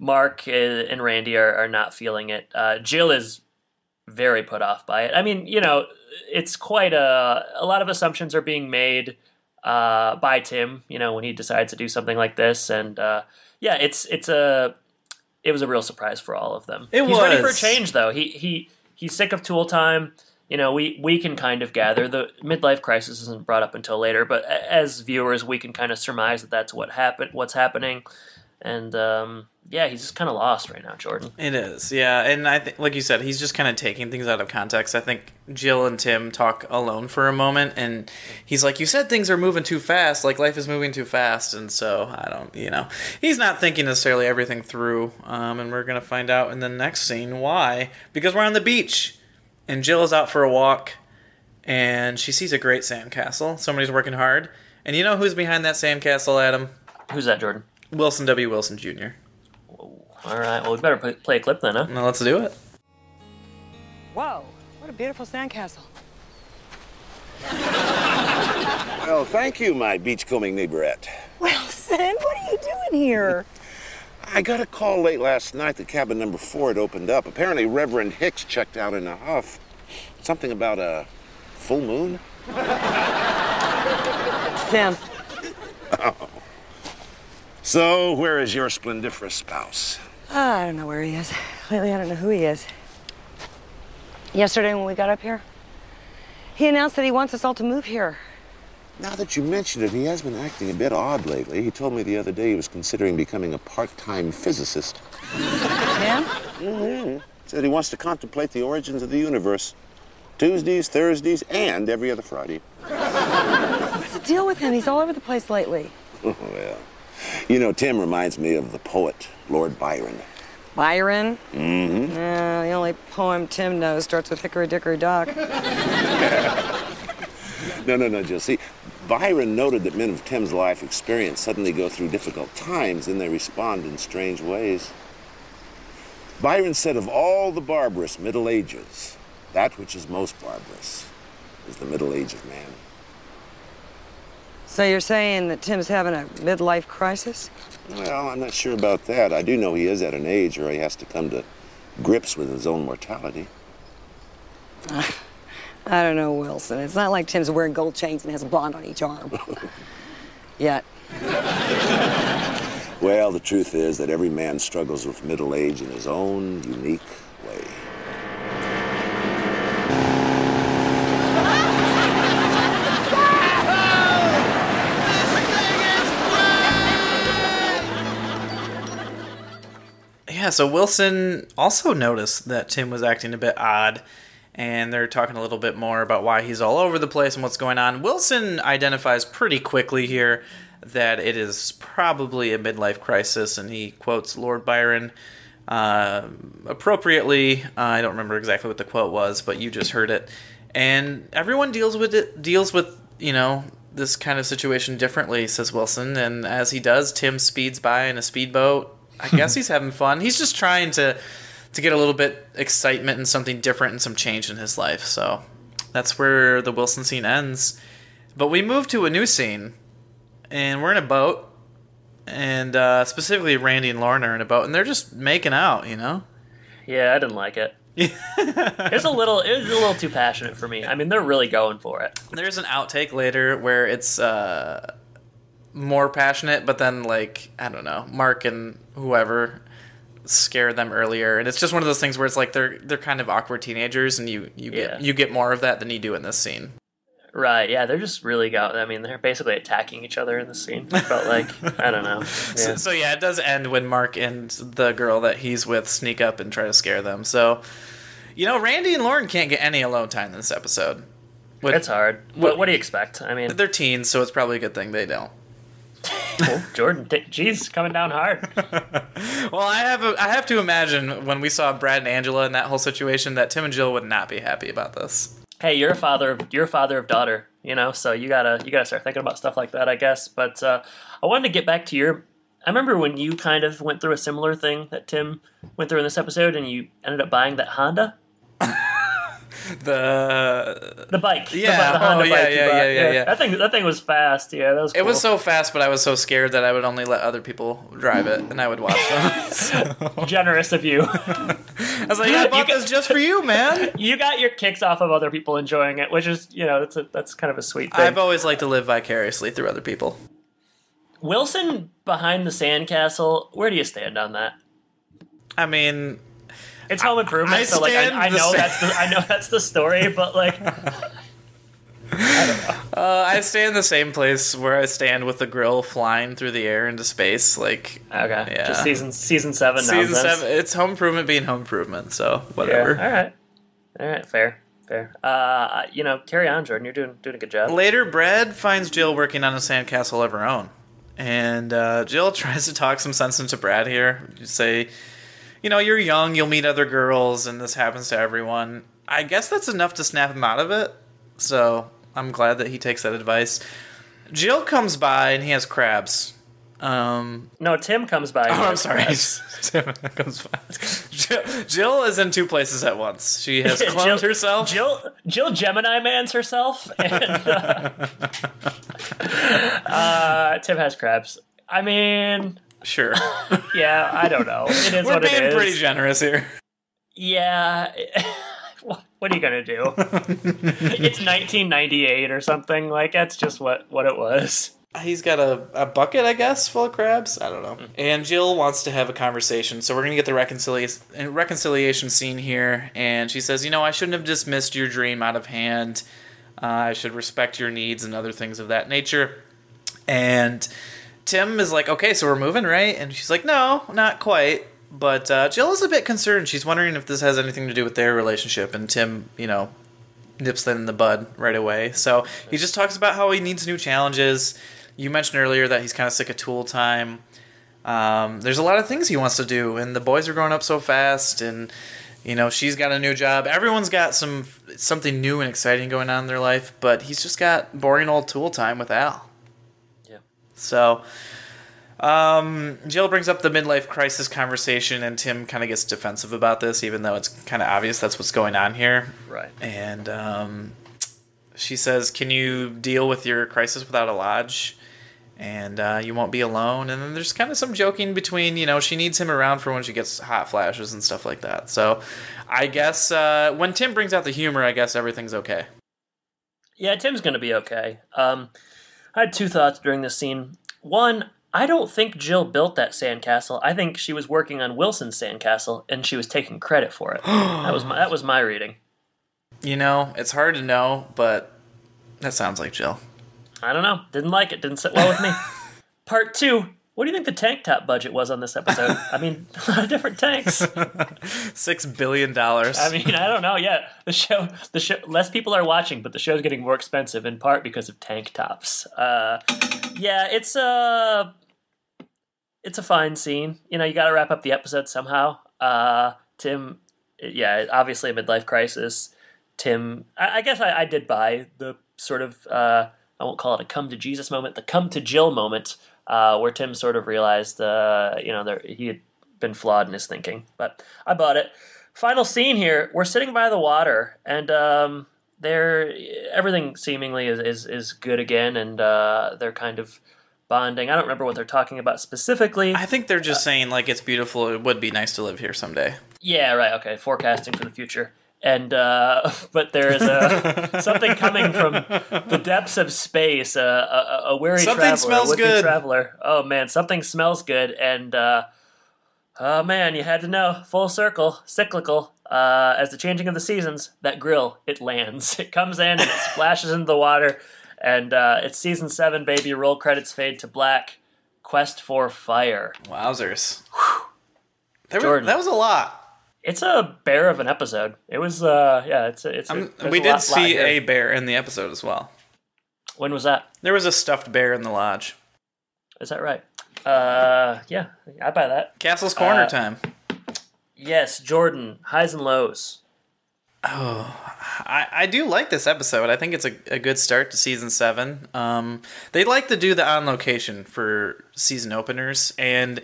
Mark and Randy are not feeling it. Jill is very put off by it. I mean, it's quite a lot of assumptions are being made by Tim, when he decides to do something like this. And it was a real surprise for all of them. He's ready for a change, though. He's sick of Tool Time. We can kind of gather the midlife crisis isn't brought up until later, but as viewers, we can kind of surmise that that's what's happening. And he's just kind of lost right now, Jordan. It is, yeah. And I think, like you said, he's just kind of taking things out of context. I think Jill and Tim talk alone for a moment, and he's like, you said things are moving too fast, like life is moving too fast, and so, he's not thinking necessarily everything through, and we're going to find out in the next scene why. Because we're on the beach, and Jill is out for a walk, and she sees a great sandcastle. Somebody's working hard. And you know who's behind that sandcastle, Adam? Who's that, Jordan? Wilson W. Wilson Jr. All right, well, we better play a clip then, huh? Now let's do it. Whoa, what a beautiful sandcastle. Well, thank you, my beachcombing neighborette. Wilson, what are you doing here? I got a call late last night that cabin number 4 had opened up. Apparently, Reverend Hicks checked out in a huff. Something about a full moon? Tim. Oh. So, where is your splendiferous spouse? I don't know where he is. Lately, I don't know who he is. Yesterday when we got up here, he announced that he wants us all to move here. Now that you mention it, he has been acting a bit odd lately. He told me the other day he was considering becoming a part-time physicist. Tim? Mm-hmm. Said he wants to contemplate the origins of the universe. Tuesdays, Thursdays, and every other Friday. What's the deal with him? He's all over the place lately. Well, Tim reminds me of the poet, Lord Byron. Byron? Mm-hmm. The only poem Tim knows starts with Hickory Dickory Dock. No, Jill. See, Byron noted that men of Tim's life experience suddenly go through difficult times, and they respond in strange ways. Byron said of all the barbarous Middle Ages, that which is most barbarous is the middle age of man. So you're saying that Tim's having a midlife crisis? Well, I'm not sure about that. I do know he is at an age where he has to come to grips with his own mortality. I don't know, Wilson. It's not like Tim's wearing gold chains and has a blonde on each arm. Yet. Well, the truth is that every man struggles with middle age in his own unique way. Yeah, so Wilson also noticed that Tim was acting a bit odd, and they're talking a little bit more about why he's all over the place and what's going on. Wilson identifies pretty quickly here that it is probably a midlife crisis, and he quotes Lord Byron appropriately. I don't remember exactly what the quote was, but you just heard it. And everyone deals with this kind of situation differently, says Wilson, and as he does, Tim speeds by in a speedboat. I guess he's having fun. He's just trying to get a little bit excitement and something different and some change in his life. So that's where the Wilson scene ends. But we move to a new scene, and we're in a boat, and specifically Randy and Lauren are in a boat, and they're just making out, Yeah, I didn't like it. It was a little too passionate for me. I mean, they're really going for it. There's an outtake later where it's more passionate, but then, I don't know, Mark and whoever scared them earlier, and it's just one of those things where it's like they're kind of awkward teenagers, and you get more of that than you do in this scene. Right, yeah, they're just really I mean, they're basically attacking each other in the scene. It felt like, I don't know. Yeah. So yeah, it does end when Mark and the girl that he's with sneak up and try to scare them. So, Randy and Lauren can't get any alone time in this episode. It's hard. What do you expect? I mean, they're teens, so it's probably a good thing they don't. Well, Jordan, geez, coming down hard. Well, I have to imagine when we saw Brad and Angela in that whole situation that Tim and Jill would not be happy about this. Hey, you're a father of daughter, so you gotta start thinking about stuff like that, I guess. But I wanted to get back to I remember when you kind of went through a similar thing that Tim went through in this episode, and you ended up buying that Honda. The bike. Yeah. The Honda bike. Yeah. That thing was fast. Yeah, that was cool. It was so fast, but I was so scared that I would only let other people drive it, and I would watch them. Generous of you. I was like, I bought this just for you, man. You got your kicks off of other people enjoying it, which is, that's kind of a sweet thing. I've always liked to live vicariously through other people. Wilson behind the sandcastle, where do you stand on that? I mean, it's Home Improvement, so like I know that's the story, but like I don't know. I stand the same place where I stand with the grill flying through the air into space. Like, okay, yeah. Just season 7. Season 7. It's Home Improvement being Home Improvement, so whatever. Yeah, all right, fair. Carry on, Jordan. You're doing a good job. Later, Brad finds Jill working on a sandcastle of her own, and Jill tries to talk some sense into Brad here. Say, you're young, you'll meet other girls, and this happens to everyone. I guess that's enough to snap him out of it, so I'm glad that he takes that advice. Jill comes by, and he has crabs. No, Tim comes by. Oh, I'm sorry. Tim comes by. Jill is in two places at once. She has cloned herself. Jill Gemini mans herself, and Tim has crabs. I mean... Sure. Yeah, I don't know. It is what it is. We're being pretty generous here. Yeah. What are you going to do? It's 1998 or something. Like, that's just what it was. He's got a bucket, I guess, full of crabs. I don't know. And Jill wants to have a conversation, so we're going to get the reconciliation scene here. And she says, I shouldn't have dismissed your dream out of hand. I should respect your needs and other things of that nature. And Tim is like, okay, so we're moving, right? And she's like, no, not quite. But Jill is a bit concerned. She's wondering if this has anything to do with their relationship. And Tim, nips that in the bud right away. So he just talks about how he needs new challenges. You mentioned earlier that he's kind of sick of tool time. There's a lot of things he wants to do. And the boys are growing up so fast. And, she's got a new job. Everyone's got something new and exciting going on in their life. But he's just got boring old tool time with Al. So, Jill brings up the midlife crisis conversation, and Tim kind of gets defensive about this, even though it's kind of obvious that's what's going on here. Right. And she says, can you deal with your crisis without a lodge? And you won't be alone. And then there's kind of some joking between, she needs him around for when she gets hot flashes and stuff like that. So, I guess when Tim brings out the humor, I guess everything's okay. Yeah, Tim's going to be okay. I had two thoughts during this scene. One, I don't think Jill built that sandcastle. I think she was working on Wilson's sandcastle, and she was taking credit for it. That was my reading. It's hard to know, but that sounds like Jill. I don't know. Didn't like it. Didn't sit well with me. Part 2. What do you think the tank top budget was on this episode? I mean, a lot of different tanks. $6 billion. I mean, I don't know. Yeah, the show. Less people are watching, but the show's getting more expensive in part because of tank tops. Yeah, it's a fine scene. You got to wrap up the episode somehow. Tim, yeah, obviously a midlife crisis. Tim, I guess I did buy the sort of I won't call it a come to Jesus moment, the come to Jill moment. Where Tim sort of realized, he had been flawed in his thinking. But I bought it. Final scene here. We're sitting by the water, and everything seemingly is good again, and they're kind of bonding. I don't remember what they're talking about specifically. I think they're just saying, it's beautiful. It would be nice to live here someday. Yeah, right. Okay, forecasting for the future. And but there is something coming from the depths of space. A weary something traveler, smells good. Traveler. Oh man, something smells good. And oh man, you had to know. Full circle, cyclical. as the changing of the seasons, that grill, it lands. It comes in and it splashes into the water. And it's season 7, baby. Roll credits fade to black. Quest for fire. Wowzers. Jordan. That was a lot. It's a bear of an episode. It was, we did see a bear in the episode as well. When was that? There was a stuffed bear in the lodge. Is that right? Yeah, I buy that. Castle's Corner time. Yes, Jordan, highs and lows. Oh, I do like this episode. I think it's a good start to season 7. They like to do the on location for season openers, and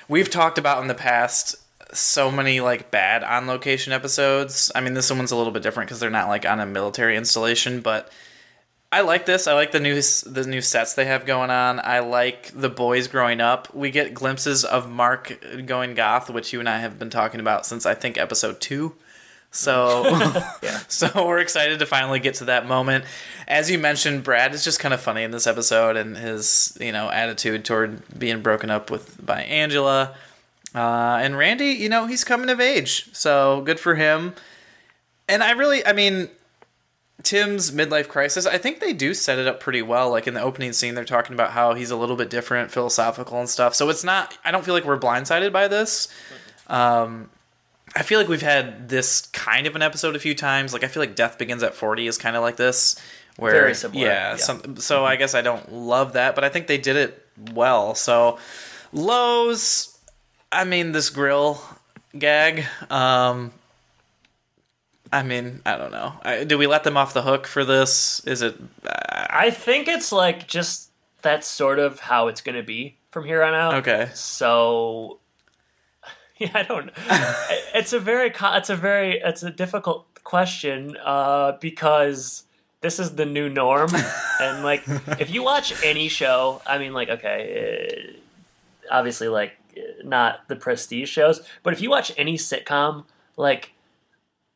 we've talked about in the past so many like bad on location episodes. I mean, this one's a little bit different because they're not like on a military installation, but I like this. I like the new sets they have going on. I like the boys growing up. We get glimpses of Mark going goth, which you and I have been talking about since I think episode 2. So, So we're excited to finally get to that moment. As you mentioned, Brad is just kind of funny in this episode, and his attitude toward being broken up by Angela. And Randy, he's coming of age, so good for him. And Tim's midlife crisis, I think they do set it up pretty well. Like in the opening scene, they're talking about how he's a little bit different, philosophical and stuff. So it's not, I don't feel like we're blindsided by this. I feel like we've had this kind of an episode a few times. Like I feel like Death Begins at 40 is kind of like this. Where, very similar. Yeah. So I guess I don't love that, but I think they did it well. So lows, this grill gag, I don't know. Do we let them off the hook for this? Is it... I think it's like just that's sort of how it's going to be from here on out. Okay. So... Yeah, I don't. It's a difficult question because this is the new norm, and like if you watch any show, obviously like not the prestige shows, but if you watch any sitcom, like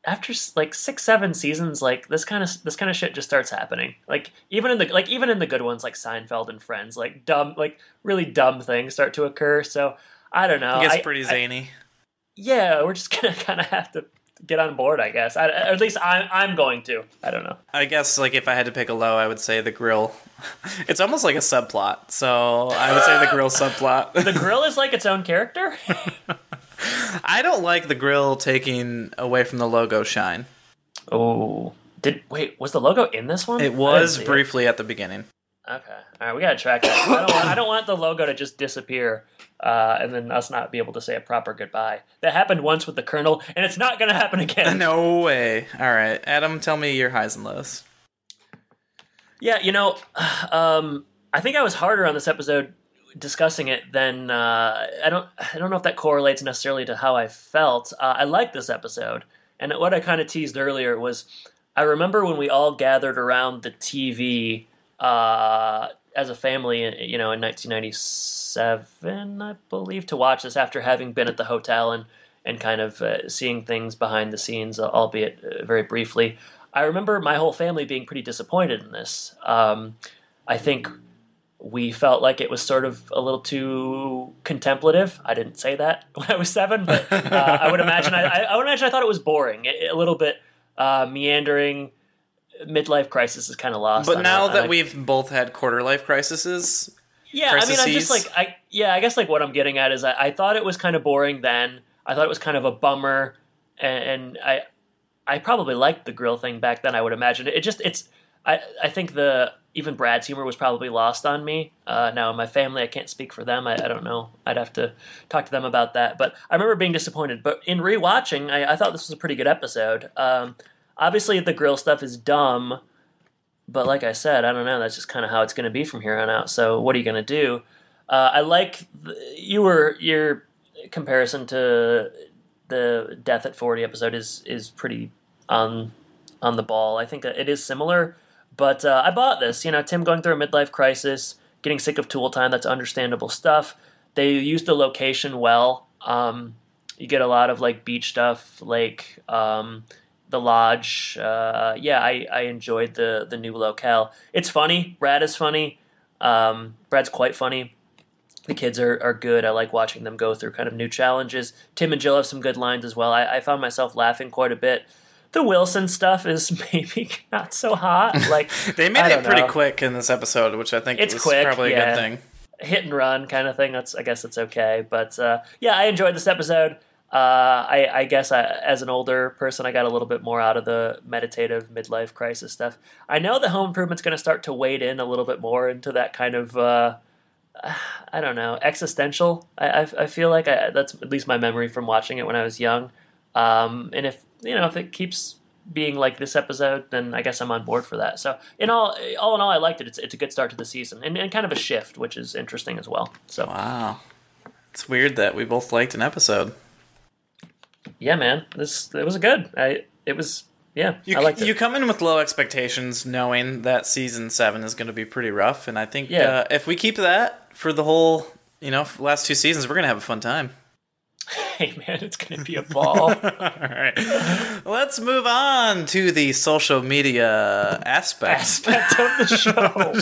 after like 6-7 seasons, like this kind of shit just starts happening. Like even in the good ones like Seinfeld and Friends, like really dumb things start to occur. So. I don't know. It gets pretty zany. Yeah, we're just gonna kind of have to get on board, I guess. Or at least I'm going to. I don't know. I guess like if I had to pick a low, I would say the grill. It's almost like a subplot, so I would say the grill subplot. The grill is like its own character. I don't like the grill taking away from the logo shine. Oh, was the logo in this one? It was briefly at the beginning. Okay, all right, we gotta track that. I don't want the logo to just disappear. And then us not be able to say a proper goodbye. That happened once with the Colonel, and it's not going to happen again. No way. All right, Adam, tell me your highs and lows. Yeah, I think I was harder on this episode discussing it than I don't know if that correlates necessarily to how I felt. I liked this episode, and what I kind of teased earlier was I remember when we all gathered around the TV as a family, in 1997, I believe, to watch this after having been at the hotel and kind of seeing things behind the scenes, albeit very briefly. I remember my whole family being pretty disappointed in this. I think we felt like it was sort of a little too contemplative. I didn't say that when I was 7, but I would imagine I thought it was boring, a little bit meandering. Midlife crisis is kind of lost. But now that we've both had quarter life crises, I'm just like I guess like what I'm getting at is I thought it was kind of boring then. I thought it was kind of a bummer, and I probably liked the grill thing back then. I would imagine I think even Brad's humor was probably lost on me. Now in my family, I can't speak for them. I don't know. I'd have to talk to them about that. But I remember being disappointed. But in rewatching, I thought this was a pretty good episode. Obviously, the grill stuff is dumb, but like I said, I don't know. That's just kind of how it's going to be from here on out. So what are you going to do? I like your comparison to the Death at 40 episode is pretty on the ball. I think it is similar, but I bought this. Tim going through a midlife crisis, getting sick of tool time. That's understandable stuff. They used the location well. You get a lot of like beach stuff, like. The lodge, I enjoyed the new locale. It's funny. Brad is funny. Brad's quite funny. The kids are good. I like watching them go through kind of new challenges. Tim and Jill have some good lines as well. I found myself laughing quite a bit. The Wilson stuff is maybe not so hot. Like they made it pretty quick in this episode, which I think is probably a good thing. Hit and run kind of thing. I guess it's okay. But yeah, I enjoyed this episode. I guess as an older person, I got a little bit more out of the meditative midlife crisis stuff. I know that Home Improvement's going to start to wade in a little bit more into that kind of, I don't know, existential. I feel like that's at least my memory from watching it when I was young. And if it keeps being like this episode, then I guess I'm on board for that. So all in all, I liked it. It's a good start to the season and kind of a shift, which is interesting as well. So wow, it's weird that we both liked an episode. Yeah, man, it was good. I liked it. You come in with low expectations, knowing that season 7 is going to be pretty rough, and I think if we keep that for the whole, last 2 seasons, we're going to have a fun time. Hey, man, it's going to be a ball. All right, let's move on to the social media aspect of the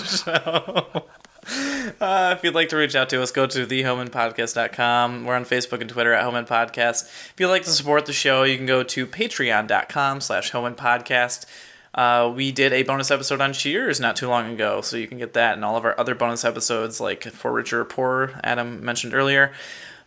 show. If you'd like to reach out to us, go to thehomeandpodcast.com. We're on Facebook and Twitter at Home and Podcast. If you'd like to support the show, you can go to patreon.com/homeandpodcast. We did a bonus episode on Cheers not too long ago, so you can get that and all of our other bonus episodes, like For Richer or Poor, Adam mentioned earlier,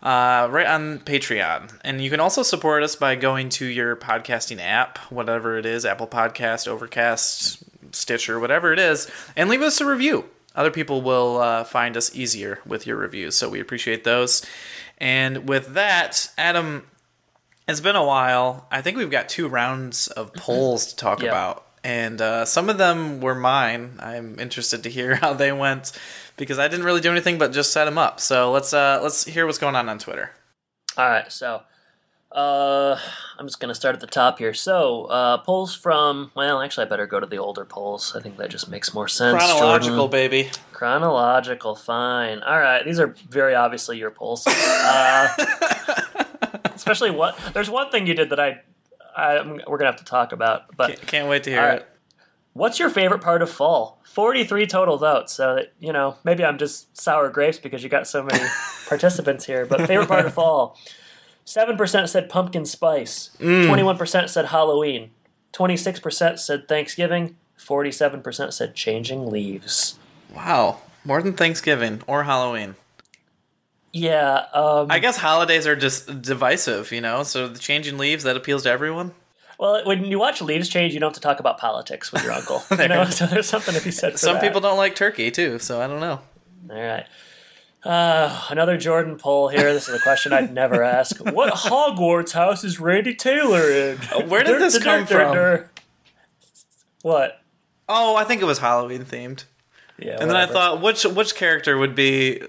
right on Patreon. And you can also support us by going to your podcasting app, whatever it is, Apple Podcast, Overcast, Stitcher, whatever it is, and leave us a review. Other people will find us easier with your reviews, so we appreciate those. And with that, Adam, it's been a while. I think we've got 2 rounds of polls to talk about, and some of them were mine. I'm interested to hear how they went because I didn't really do anything but just set them up. So let's hear what's going on Twitter. All right, so I'm just going to start at the top here. So, polls from, actually I better go to the older polls. I think that just makes more sense. Chronological, Jordan. baby. Chronological, fine. All right, these are very obviously your polls. Especially there's one thing you did that we're going to have to talk about. But can't wait to hear it. What's your favorite part of fall? 43 total votes. So that, maybe I'm just sour grapes because you got so many participants here. But favorite part of fall. 7% said pumpkin spice, 21% said Halloween, 26% said Thanksgiving, 47% said changing leaves. Wow, more than Thanksgiving or Halloween. Yeah. I guess holidays are just divisive, so the changing leaves, that appeals to everyone? Well, when you watch leaves change, you don't have to talk about politics with your uncle. So there's something to be said for Some that. people don't like turkey, too, so I don't know. All right. Another Jordan poll here. This is a question I'd never ask. What Hogwarts house is Randy Taylor in? Where did this come from? What? Oh, I think it was Halloween themed. Yeah. And then I thought, which character would be?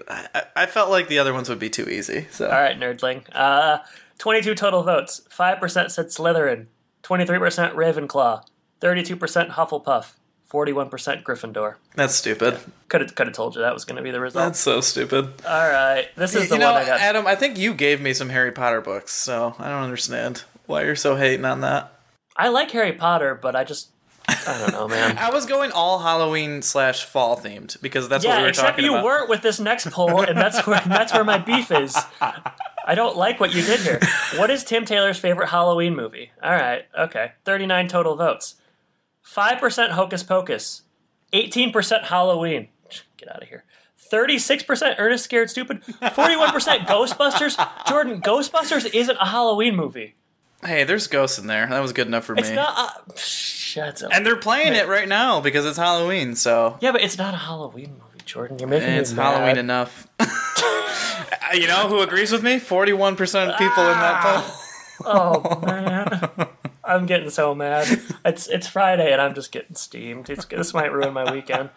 I felt like the other ones would be too easy. So. All right, nerdling. 22 total votes. 5% said Slytherin. 23% Ravenclaw. 32% Hufflepuff. 41% Gryffindor. That's stupid. Could have told you that was going to be the result. That's so stupid. All right, this is the one I got. Adam, I think you gave me some Harry Potter books, so I don't understand why you're so hating on that. I like Harry Potter, but I don't know, man. I was going all Halloween / fall themed because that's what we were talking about. Yeah, except you weren't with this next poll, and that's where my beef is. I don't like what you did here. What is Tim Taylor's favorite Halloween movie? All right, okay. 39 total votes. 5% Hocus Pocus. 18% Halloween. Get out of here. 36% Ernest Scared Stupid. 41% Ghostbusters. Jordan, Ghostbusters isn't a Halloween movie. Hey, there's ghosts in there. That was good enough for me. It's not. Shut up. And they're playing it right now because it's Halloween, so. Yeah, but it's not a Halloween movie, Jordan. You're making me It's mad. Halloween enough. You know who agrees with me? 41% of people in that poll. Oh, man. I'm getting so mad. It's Friday and I'm just getting steamed. This might ruin my weekend.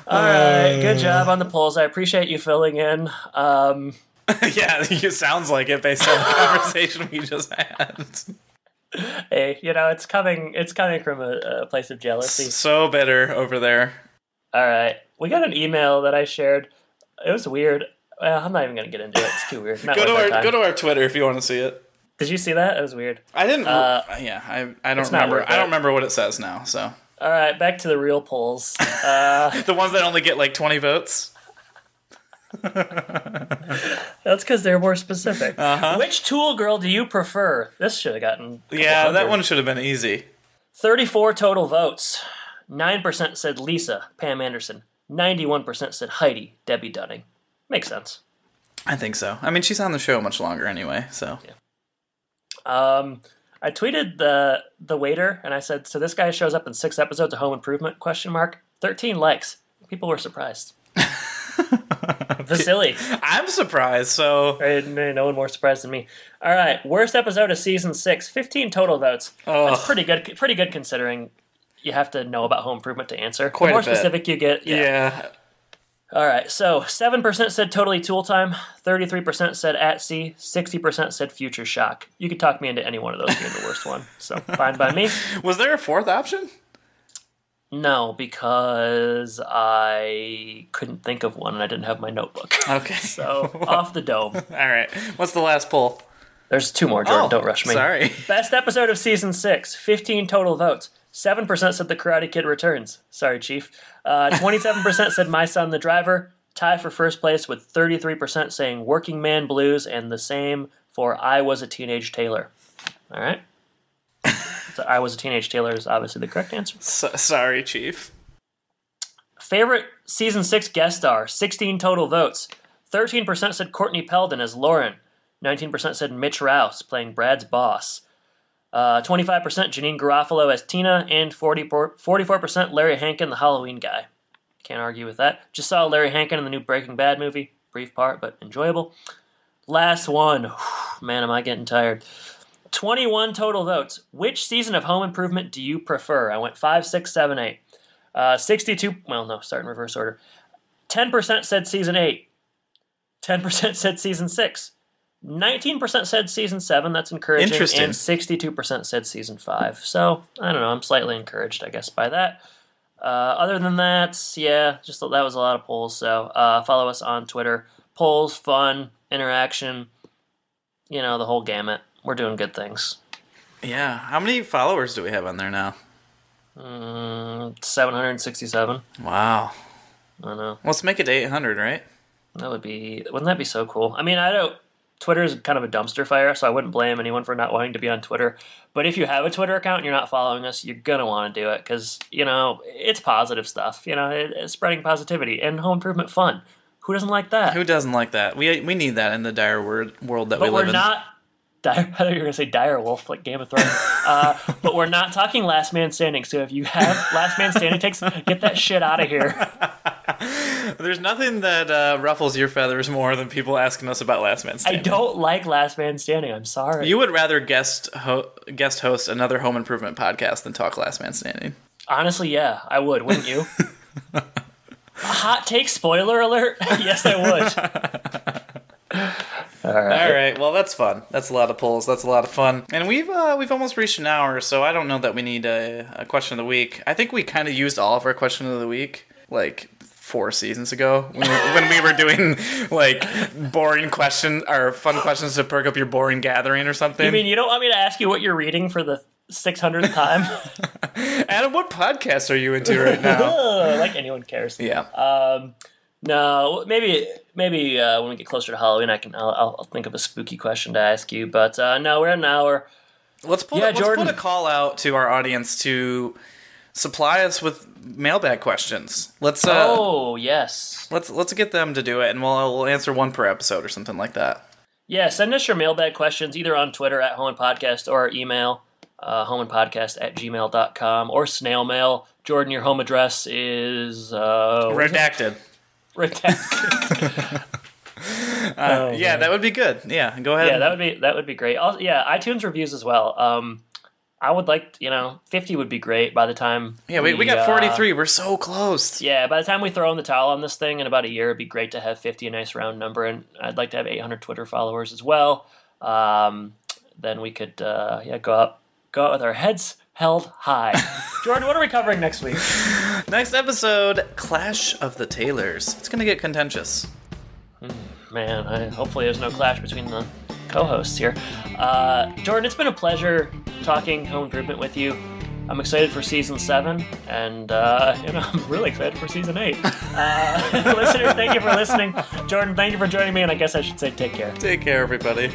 All right, good job on the polls. I appreciate you filling in. Yeah, it sounds like it based on the conversation we just had. Hey, it's coming from a place of jealousy. So bitter over there. All right, we got an email that I shared. It was weird. Well, I'm not even going to get into it. It's too weird. Go to our Twitter if you want to see it. Did you see that? It was weird. I didn't. I don't remember. I don't remember what it says now. So. All right, back to the real polls. The ones that only get like 20 votes. That's because they're more specific. Which Tool girl do you prefer? This should have gotten... Yeah, that one should have been easy. 34 total votes. 9% said Lisa, Pam Anderson. 91% said Heidi, Debbie Dunning. Makes sense. I think so. I mean, she's on the show much longer anyway, so. Yeah. I tweeted the waiter, and I said, so this guy shows up in 6 episodes of Home Improvement, ? 13 likes. People were surprised. Vasily. I'm surprised, so. No one more surprised than me. All right, worst episode of season 6, 15 total votes. That's pretty good considering you have to know about Home Improvement to answer. Quite the more a bit. specific you get, Yeah. All right, so 7% said Totally Tool Time, 33% said At Sea, 60% said Future Shock. You could talk me into any one of those being the worst one, so fine by me. Was there a fourth option? No, because I couldn't think of one and I didn't have my notebook. Okay. So, off the dome. All right. What's the last poll? There's 2 more, Jordan. Don't rush me. Sorry. Best episode of season 6, 15 total votes. 7% said The Karate Kid Returns. Sorry, Chief. 27% said My Son the Driver. Tie for first place with 33% saying Working Man Blues, and the same for I Was a Teenage Tailor. All right. So I Was a Teenage Tailor is obviously the correct answer. Sorry, Chief. Favorite season 6 guest star, 16 total votes. 13% said Courtney Peldon as Lauren. 19% said Mitch Rouse playing Brad's boss. 25% Janine Garofalo as Tina, and 44% Larry Hankin, the Halloween guy. Can't argue with that. Just saw Larry Hankin in the new Breaking Bad movie. Brief part, but enjoyable. Last one. Man, am I getting tired. 21 total votes. Which season of Home Improvement do you prefer? I went 5, 6, 7, 8. 62, well, no, start in reverse order. 10% said season 8. 10% said season 6. 19% said season 7, that's encouraging. Interesting. And 62% said season 5. So, I don't know, I'm slightly encouraged, I guess, by that. Other than that, yeah, just that was a lot of polls. So, follow us on Twitter. Polls, fun, interaction, the whole gamut. We're doing good things. Yeah. How many followers do we have on there now? 767. Wow. I know. Let's make it to 800, right? Wouldn't that be so cool? I mean, Twitter is kind of a dumpster fire, so I wouldn't blame anyone for not wanting to be on Twitter. But if you have a Twitter account and you're not following us, you're going to want to do it because, it's positive stuff. It's spreading positivity and home improvement fun. Who doesn't like that? Who doesn't like that? We need that in the dire world that we But live in. we're not... I thought you were going to say dire wolf, like Game of Thrones. But we're not talking Last Man Standing, so if you have Last Man Standing takes, get that shit out of here. There's nothing that ruffles your feathers more than people asking us about Last Man Standing. I don't like Last Man Standing. I'm sorry. You would rather guest host another home improvement podcast than talk Last Man Standing. Honestly, yeah, I would, wouldn't you? Hot take spoiler alert? Yes, I would. All right. Well, that's fun. That's a lot of polls. That's a lot of fun. And we've almost reached an hour, so I don't know that we need a question of the week. I think we kind of used all of our question of the week, like 4 seasons ago when we were doing like boring questions or fun questions to perk up your boring gathering or something. You mean you don't want me to ask you what you're reading for the 600th time? Adam, what podcast are you into right now? Like anyone cares. Yeah. No, maybe when we get closer to Halloween, I'll think of a spooky question to ask you. But no, we're at an hour. Let's put a call out to our audience to supply us with mailbag questions. Let's yes. Let's get them to do it, and we'll answer one per episode or something like that. Yeah, send us your mailbag questions either on Twitter at Home and Podcast or our email homeandpodcast@gmail.com or snail mail. Jordan, your home address is redacted. Redacted. Yeah, that would be good. Yeah, go ahead. Yeah, that would be great. iTunes reviews as well. I would like 50 would be great by the time. Yeah, we got 43. We're so close. Yeah, by the time we throw in the towel on this thing in about a year, it'd be great to have 50, a nice round number, and I'd like to have 800 Twitter followers as well. Then we could go out with our heads held high. Jordan, what are we covering next week? Next episode, Clash of the Tailors. It's gonna get contentious. Man, hopefully there's no clash between the co-hosts here. Jordan, it's been a pleasure talking home improvement with you. I'm excited for season 7, and I'm really excited for season 8. Listeners, thank you for listening. Jordan, thank you for joining me, and I guess I should say take care. Take care, everybody.